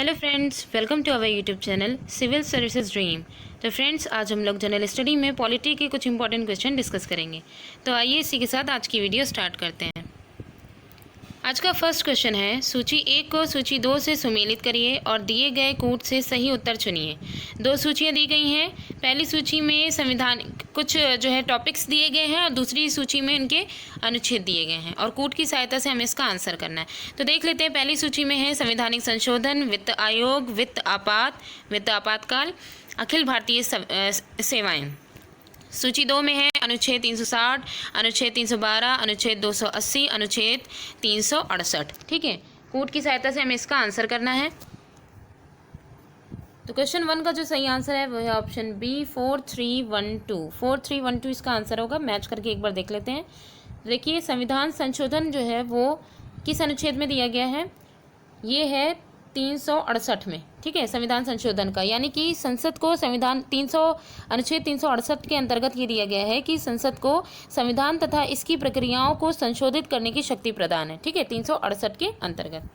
Hello friends, welcome to our YouTube channel civil services dream. तो friends, आज हम लोग जनरल स्टडी में पॉलिटी के कुछ इंपॉर्टेंट क्वेश्चन डिस्कस करेंगे। तो आइए इसी के साथ आज की वीडियो स्टार्ट करते हैं। आज का फर्स्ट क्वेश्चन है, सूची 1 को सूची 2 से सुमेलित करिए और दिए गए कूट से सही उत्तर चुनिए। दो सूचियाँ दी गई हैं। पहली सूची में संविधान कुछ टॉपिक्स दिए गए हैं और दूसरी सूची में इनके अनुच्छेद दिए गए हैं और कूट की सहायता से हमें इसका आंसर करना है। तो देख लेते हैं। पहली सूची में है संवैधानिक संशोधन, वित्त आयोग, वित्त आपातकाल, अखिल भारतीय सेवाएं। सूची 2 में है अनुच्छेद 360, अनुच्छेद 312, अनुच्छेद 280, अनुच्छेद 368। ठीक है, कूट की सहायता से हमें इसका आंसर करना है। तो क्वेश्चन 1 का जो सही आंसर है वो है ऑप्शन बी 4312। 4312 इसका आंसर होगा। मैच करके एक बार देख लेते हैं। देखिए, संविधान संशोधन जो है वो किस अनुच्छेद में दिया गया है? ये है 368 में। ठीक है, संविधान संशोधन का, यानी कि संसद को अनुच्छेद 368 के अंतर्गत ये दिया गया है कि संसद को संविधान तथा इसकी प्रक्रियाओं को संशोधित करने की शक्ति प्रदान है। ठीक है, 368 के अंतर्गत।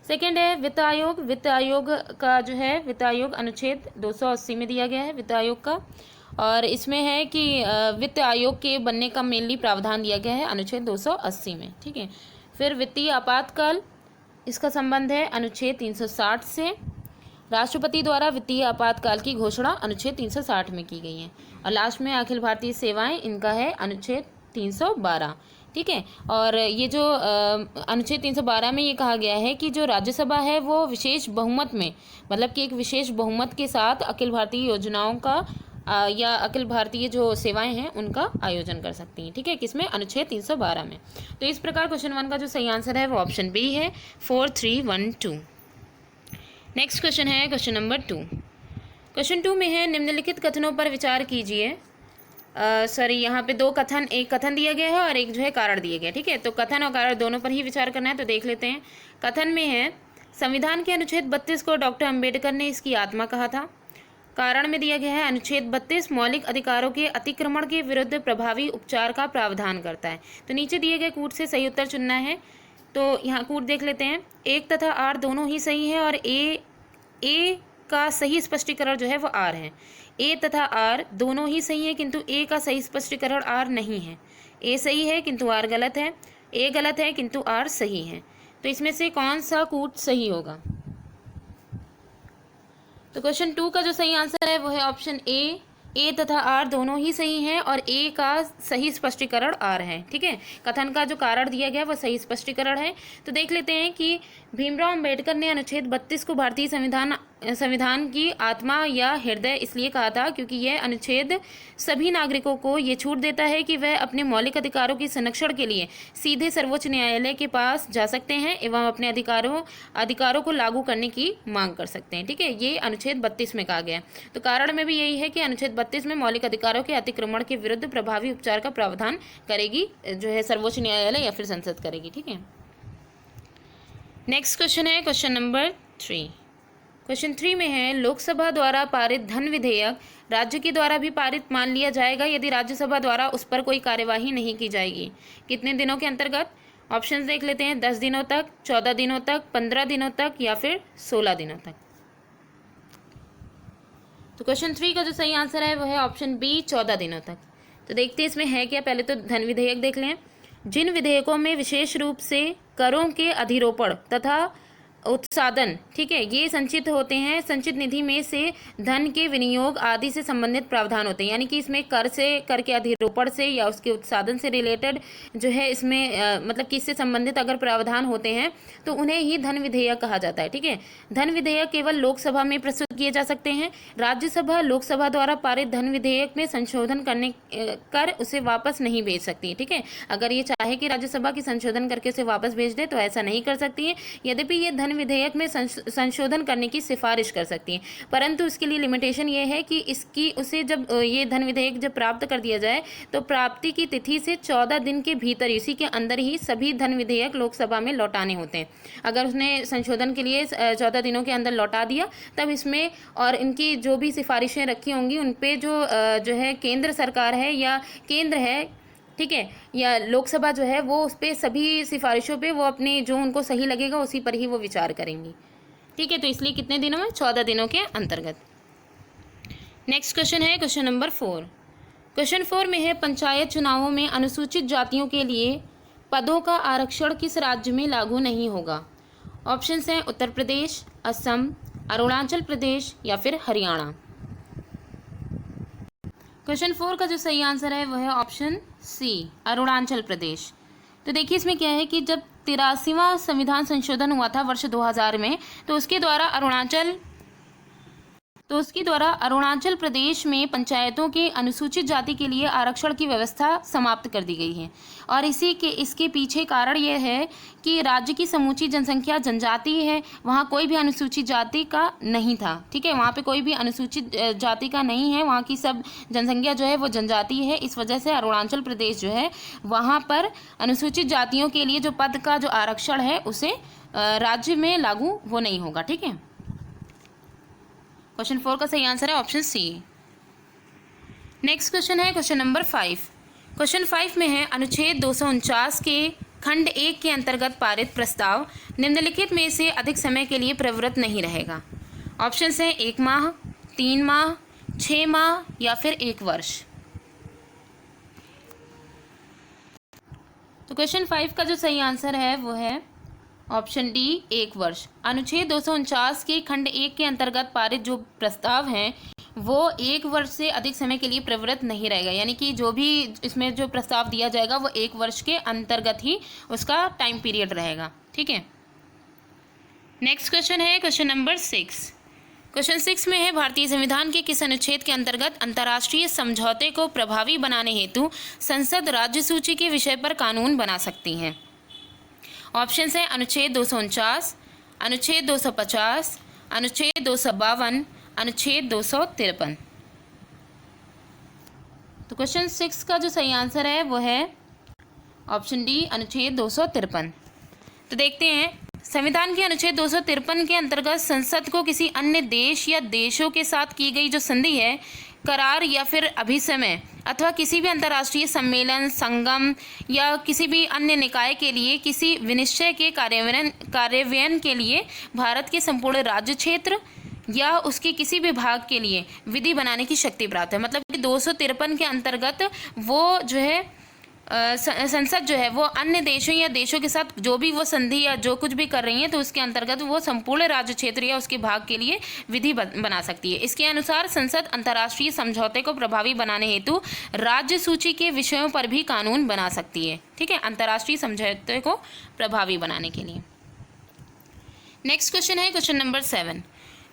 सेकेंड है वित्त आयोग। वित्त आयोग का जो है वित्त आयोग अनुच्छेद 280 में दिया गया है वित्त आयोग का, और इसमें है कि वित्त आयोग के बनने का मेनली प्रावधान दिया गया है अनुच्छेद 280 में। ठीक है, फिर वित्तीय आपातकाल, इसका संबंध है अनुच्छेद 360 से। राष्ट्रपति द्वारा वित्तीय आपातकाल की घोषणा अनुच्छेद 360 में की गई है। और लास्ट में अखिल भारतीय सेवाएं, इनका है अनुच्छेद 312। ठीक है, और ये जो अनुच्छेद 312 में ये कहा गया है कि जो राज्यसभा है वो विशेष बहुमत में, मतलब कि एक विशेष बहुमत के साथ अखिल भारतीय योजनाओं का या अखिल भारतीय जो सेवाएं हैं उनका आयोजन कर सकती हैं। ठीक है, किसमें? अनुच्छेद 312 में। तो इस प्रकार क्वेश्चन 1 का जो सही आंसर है वो ऑप्शन बी है 4312। नेक्स्ट क्वेश्चन है क्वेश्चन नंबर 2। क्वेश्चन 2 में है निम्नलिखित कथनों पर विचार कीजिए। यहाँ पे दो कथन, एक कथन दिया गया है और एक जो है कारण दिए गए। ठीक है, तो कथन और कारण दोनों पर ही विचार करना है। तो देख लेते हैं। कथन में है संविधान के अनुच्छेद 32 को डॉक्टर अम्बेडकर ने इसकी आत्मा कहा था। कारण में दिया गया है अनुच्छेद 32 मौलिक अधिकारों के अतिक्रमण के विरुद्ध प्रभावी उपचार का प्रावधान करता है। तो नीचे दिए गए कूट से सही उत्तर चुनना है। तो यहाँ कूट देख लेते हैं। 1 तथा आर दोनों ही सही है और ए का सही स्पष्टीकरण जो है वो आर है। ए तथा आर दोनों ही सही है, किंतु ए का सही स्पष्टीकरण आर नहीं है। ए सही है किंतु आर गलत है, ए गलत है किंतु आर सही है। तो इसमें से कौन सा कूट सही होगा? तो क्वेश्चन 2 का जो सही आंसर है वो है ऑप्शन ए तथा आर दोनों ही सही हैं और ए का सही स्पष्टीकरण आर है। ठीक है, कथन का जो कारण दिया गया वो सही स्पष्टीकरण है। तो देख लेते हैं कि भीमराव अंबेडकर ने अनुच्छेद 32 को भारतीय संविधान की आत्मा या हृदय इसलिए कहा था क्योंकि यह अनुच्छेद सभी नागरिकों को ये छूट देता है कि वह अपने मौलिक अधिकारों के संरक्षण के लिए सीधे सर्वोच्च न्यायालय के पास जा सकते हैं एवं अपने अधिकारों को लागू करने की मांग कर सकते हैं। ठीक है, ये अनुच्छेद 32 में कहा गया। तो कारण में भी यही है कि अनुच्छेद 32 में मौलिक अधिकारों के अतिक्रमण के विरुद्ध प्रभावी उपचार का प्रावधान करेगी जो है सर्वोच्च न्यायालय या फिर संसद करेगी। ठीक है, नेक्स्ट क्वेश्चन है क्वेश्चन नंबर 3। क्वेश्चन 3 में है लोकसभा द्वारा पारित धन विधेयक राज्य के द्वारा भी पारित मान लिया जाएगा यदि राज्यसभा द्वारा उस पर कोई कार्यवाही नहीं की जाएगी। कितने दिनों के अंतर्गत? ऑप्शंस देख लेते हैं। 10 दिनों तक, 14 दिनों तक, 15 दिनों तक या फिर 16 दिनों तक। तो क्वेश्चन 3 का जो सही आंसर है वो है ऑप्शन बी 14 दिनों तक। तो देखते हैं इसमें है क्या। पहले तो धन विधेयक देख लें। जिन विधेयकों में विशेष रूप से करों के अधिरोपण तथा उत्सादन, ठीक है, ये संचित होते हैं, संचित निधि में से धन के विनियोग आदि से संबंधित प्रावधान होते हैं, यानी कि इसमें कर के अधिरोपण से या उसके उत्सादन से रिलेटेड जो है इसमें मतलब कि इससे संबंधित अगर प्रावधान होते हैं तो उन्हें ही धन विधेयक कहा जाता है। ठीक है, धन विधेयक केवल लोकसभा में प्रस्तुत किए जा सकते हैं। राज्यसभा लोकसभा द्वारा पारित धन विधेयक में संशोधन कर उसे वापस नहीं भेज सकती। ठीक है, अगर ये चाहे कि राज्यसभा की संशोधन करके उसे वापस भेज दे तो ऐसा नहीं कर सकती है। यद्यपि ये धन विधेयक में संशोधन करने की सिफारिश कर सकती है, परंतु इसके लिए लिमिटेशन ये है कि उसे जब ये धन विधेयक जब प्राप्त कर दिया जाए तो प्राप्ति की तिथि से 14 दिन के भीतर, इसी के अंदर ही सभी धन विधेयक लोकसभा में लौटाने होते हैं। अगर उसने संशोधन के लिए 14 दिनों के अंदर लौटा दिया तब इसमें और इनकी जो भी सिफारिशें रखी होंगी उन पे जो है केंद्र सरकार है या केंद्र है, ठीक है, या लोकसभा जो है वो उस पर सभी सिफारिशों पे वो अपने जो उनको सही लगेगा उसी पर ही वो विचार करेंगी। ठीक है, तो इसलिए कितने दिनों में, 14 दिनों के अंतर्गत। नेक्स्ट क्वेश्चन है क्वेश्चन नंबर 4। क्वेश्चन 4 में है पंचायत चुनावों में अनुसूचित जातियों के लिए पदों का आरक्षण किस राज्य में लागू नहीं होगा। ऑप्शंस हैं उत्तर प्रदेश, असम, अरुणाचल प्रदेश या फिर हरियाणा। क्वेश्चन 4 का जो सही आंसर है वह है ऑप्शन सी, अरुणाचल प्रदेश। तो देखिए इसमें क्या है कि जब 83वां संविधान संशोधन हुआ था वर्ष 2000 में, तो उसके द्वारा अरुणाचल प्रदेश में पंचायतों के अनुसूचित जाति के लिए आरक्षण की व्यवस्था समाप्त कर दी गई है। और इसके पीछे कारण यह है कि राज्य की समूची जनसंख्या जनजातीय है, वहाँ कोई भी अनुसूचित जाति का नहीं था। ठीक है, वहाँ पे कोई भी अनुसूचित जाति का नहीं है, वहाँ की सब जनसंख्या जो है वो जनजातीय है। इस वजह से अरुणाचल प्रदेश जो है वहाँ पर अनुसूचित जातियों के लिए जो पद का जो आरक्षण है उसे राज्य में लागू वो नहीं होगा। ठीक है, क्वेश्चन 4 का सही आंसर है ऑप्शन सी। नेक्स्ट क्वेश्चन है क्वेश्चन नंबर 5। क्वेश्चन 5 में है अनुच्छेद 249 के खंड 1 के अंतर्गत पारित प्रस्ताव निम्नलिखित में से अधिक समय के लिए प्रवृत्त नहीं रहेगा। ऑप्शंस हैं 1 माह, 3 माह, 6 माह या फिर 1 वर्ष। तो क्वेश्चन 5 का जो सही आंसर है वो है ऑप्शन डी, 1 वर्ष। अनुच्छेद 249 के खंड 1 के अंतर्गत पारित जो प्रस्ताव हैं वो 1 वर्ष से अधिक समय के लिए प्रवृत्त नहीं रहेगा, यानी कि जो भी इसमें जो प्रस्ताव दिया जाएगा वो 1 वर्ष के अंतर्गत ही उसका टाइम पीरियड रहेगा। ठीक है, नेक्स्ट क्वेश्चन है क्वेश्चन नंबर 6। क्वेश्चन 6 में है भारतीय संविधान के किस अनुच्छेद के अंतर्गत अंतर्राष्ट्रीय समझौते को प्रभावी बनाने हेतु संसद राज्य सूची के विषय पर कानून बना सकती है। ऑप्शंस हैं अनुच्छेद 249, अनुच्छेद 250, अनुच्छेद 252, अनुच्छेद 253। तो क्वेश्चन 6 का जो सही आंसर है वो है ऑप्शन डी, अनुच्छेद 253। तो देखते हैं, संविधान के अनुच्छेद 253 के अंतर्गत संसद को किसी अन्य देश या देशों के साथ की गई जो संधि है, करार या फिर अभिसमय अथवा किसी भी अंतर्राष्ट्रीय सम्मेलन, संगम या किसी भी अन्य निकाय के लिए किसी विनिश्चय के कार्यान्वयन के लिए भारत के संपूर्ण राज्य क्षेत्र या उसके किसी भी भाग के लिए विधि बनाने की शक्ति प्राप्त है। मतलब कि 253 के अंतर्गत वो जो है संसद जो है वो अन्य देशों या देशों के साथ जो भी वो संधि या जो कुछ भी कर रही है तो उसके अंतर्गत वो संपूर्ण राज्य क्षेत्र या उसके भाग के लिए विधि बना सकती है। इसके अनुसार संसद अंतर्राष्ट्रीय समझौते को प्रभावी बनाने हेतु राज्य सूची के विषयों पर भी कानून बना सकती है। ठीक है, अंतर्राष्ट्रीय समझौते को प्रभावी बनाने के लिए। नेक्स्ट क्वेश्चन है क्वेश्चन नंबर 7।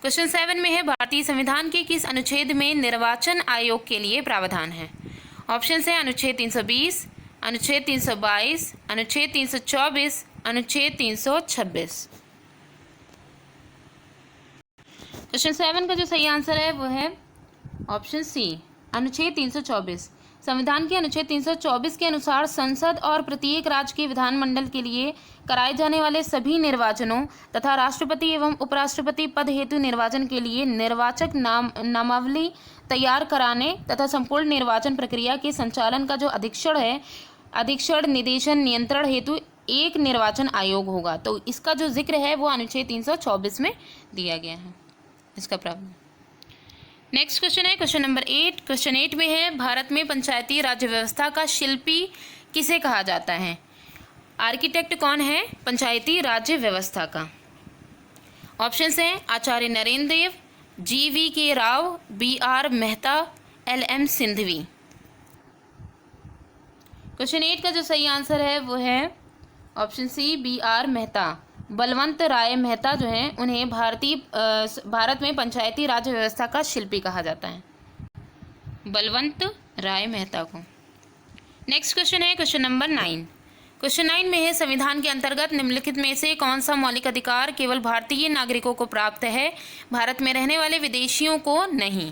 क्वेश्चन 7 में है भारतीय संविधान के किस अनुच्छेद में निर्वाचन आयोग के लिए प्रावधान है। ऑप्शन है अनुच्छेद 320, अनुच्छेद 322, अनुच्छेद 324, अनुच्छेद 326। क्वेश्चन 7 का जो सही आंसर है वो है ऑप्शन सी, अनुच्छेद 324। संविधान के अनुच्छेद 324 के अनुसार संसद और प्रत्येक राज्य के विधानमंडल के लिए कराए जाने वाले सभी निर्वाचनों तथा राष्ट्रपति एवं उपराष्ट्रपति पद हेतु निर्वाचन के लिए निर्वाचक नामावली तैयार कराने तथा संपूर्ण निर्वाचन प्रक्रिया के संचालन का जो अधीक्षण निदेशन नियंत्रण हेतु एक निर्वाचन आयोग होगा। तो इसका जो जिक्र है वो अनुच्छेद 324 में दिया गया है, इसका प्रावधान। नेक्स्ट क्वेश्चन है क्वेश्चन नंबर 8। क्वेश्चन 8 में है भारत में पंचायती राज्य व्यवस्था का शिल्पी किसे कहा जाता है। आर्किटेक्ट कौन है पंचायती राज्य व्यवस्था का। ऑप्शंस हैं Acharya Narendra Dev, GV.K. Rao, BR Mehta, LM Singhvi. Question 8 का जो सही आंसर है वो है option C, BR Mehta. Balwant Rai Mehta जो हैं उन्हें भारत में पंचायती राज्य व्यवस्था का शिल्पी कहा जाता है, बलवंत राय मेहता को। नेक्स्ट क्वेश्चन है क्वेश्चन नंबर 9। क्वेश्चन 9 में है संविधान के अंतर्गत निम्नलिखित में से कौन सा मौलिक अधिकार केवल भारतीय नागरिकों को प्राप्त है, भारत में रहने वाले विदेशियों को नहीं।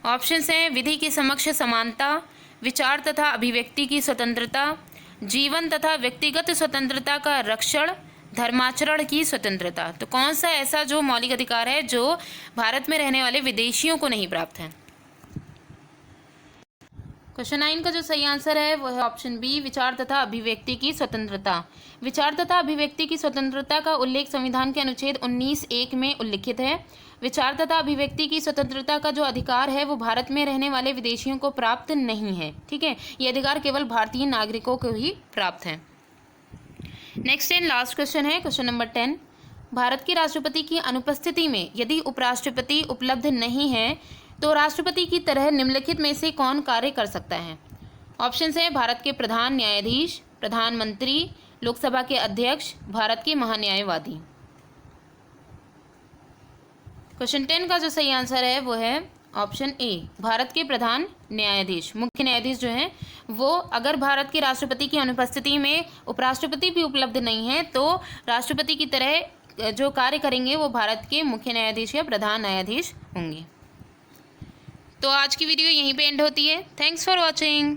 ऑप्शंस हैं विधि के समक्ष समानता, विचार तथा अभिव्यक्ति की स्वतंत्रता, जीवन तथा व्यक्तिगत स्वतंत्रता का रक्षण, धर्माचरण की स्वतंत्रता। तो कौन सा ऐसा जो मौलिक अधिकार है जो भारत में रहने वाले विदेशियों को नहीं प्राप्त है। क्वेश्चन 9 का जो सही आंसर है वो है ऑप्शन बी, विचार तथा अभिव्यक्ति की स्वतंत्रता। विचार तथा अभिव्यक्ति की स्वतंत्रता का उल्लेख संविधान के अनुच्छेद 19(1) में उल्लिखित है। विचार तथा अभिव्यक्ति की स्वतंत्रता का जो अधिकार है वो भारत में रहने वाले विदेशियों को प्राप्त नहीं है, ठीक है। ये अधिकार केवल भारतीय नागरिकों को ही प्राप्त है। नेक्स्ट एंड लास्ट क्वेश्चन है क्वेश्चन नंबर 10। भारत के राष्ट्रपति की अनुपस्थिति में यदि उपराष्ट्रपति उपलब्ध नहीं है तो राष्ट्रपति की तरह निम्नलिखित में से कौन कार्य कर सकता है? ऑप्शंस है भारत के प्रधान न्यायाधीश, प्रधानमंत्री, लोकसभा के अध्यक्ष, भारत के महान्यायवादी। क्वेश्चन 10 का जो सही आंसर है वो है ऑप्शन ए, भारत के प्रधान न्यायाधीश। मुख्य न्यायाधीश जो हैं वो अगर भारत के राष्ट्रपति की अनुपस्थिति में उपराष्ट्रपति भी उपलब्ध नहीं है तो राष्ट्रपति की तरह जो कार्य करेंगे वो भारत के मुख्य न्यायाधीश या प्रधान न्यायाधीश होंगे। तो आज की वीडियो यहीं पे एंड होती है। Thanks for watching.